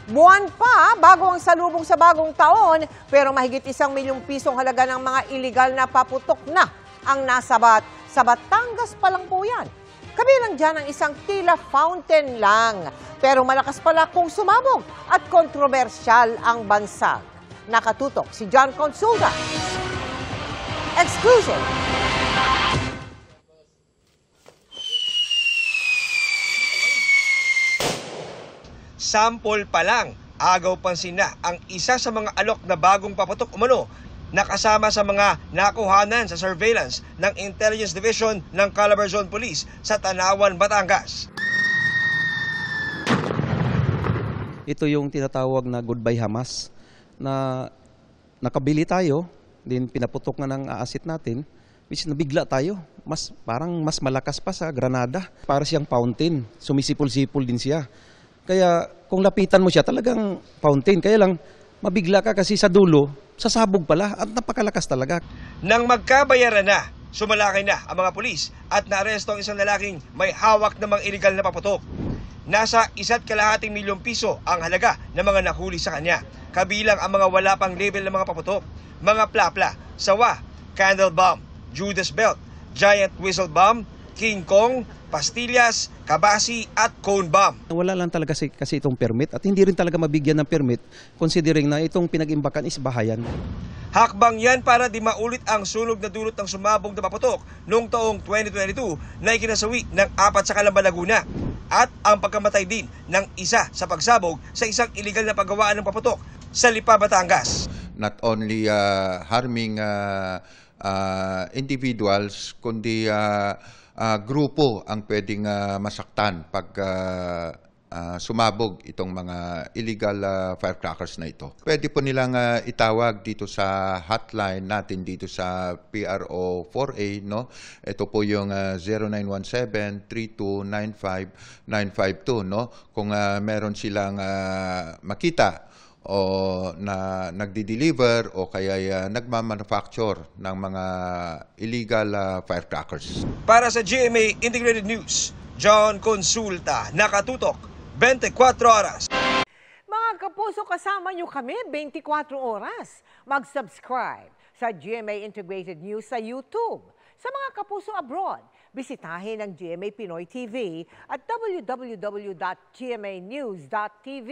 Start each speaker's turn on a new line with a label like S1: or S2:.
S1: Buwan pa bago ang salubong sa bagong taon, pero mahigit 1 milyong pisong halaga ng mga iligal na paputok na ang nasabat. Sa Batangas pa lang po yan. Kabilang dyan ang isang tila fountain lang. Pero malakas pala kung sumabog at kontrobersyal ang bansa. Nakatutok si John Consulta. Exclusive.
S2: Sample pa lang, agaw pansin na ang isa sa mga alok na bagong paputok umano nakasama sa mga nakuhanan sa surveillance ng Intelligence Division ng Calabarzon Police sa Tanawan, Batangas.
S3: Ito yung tinatawag na Goodbye Hamas na nakabili tayo, din pinaputok nga ng aasit natin, which nabigla tayo. Parang mas malakas pa sa granada. Para siyang fountain, sumisipol-sipol din siya. Kaya kung lapitan mo siya, talagang fountain. Kaya lang, mabigla ka kasi sa dulo, sasabog pala at napakalakas talaga.
S2: Nang magkabayaran na, sumalakay na ang mga pulis at naaresto ang isang lalaking may hawak ng mga iligal na paputok. Nasa 1.2 milyong piso ang halaga ng mga nahuli sa kanya. Kabilang ang mga wala pang label ng mga paputok, mga plapla, sawa, candle bomb, Judas belt, giant whistle bomb, King Kong, pastillas, kabasi at cone bomb.
S3: Wala lang talaga kasi itong permit at hindi rin talaga mabigyan ng permit considering na itong pinag-imbakan is bahayan.
S2: Hakbang yan para di maulit ang sunog na dulot ng sumabog na paputok noong taong 2022 na ikinasawi ng 4 sa Calamba, Laguna at ang pagkamatay din ng isa sa pagsabog sa isang iligal na paggawaan ng paputok sa Lipa, Batangas.
S4: Not only harming individuals kundi grupo ang pwedeng masaktan pag sumabog itong mga illegal firecrackers na ito. Pwede po nilang itawag dito sa hotline natin dito sa PRO 4A, no? Ito po yung 0917-3295-952, no? Kung meron silang makita o na nagdi-deliver o kaya nagmamanufacture ng mga illegal firecrackers.
S2: Para sa GMA Integrated News, John Consulta, nakatutok 24 oras.
S1: Mga kapuso, kasama nyo kami 24 oras. Mag-subscribe sa GMA Integrated News sa YouTube. Sa mga kapuso abroad, bisitahin ang GMA Pinoy TV at www.gmanews.tv.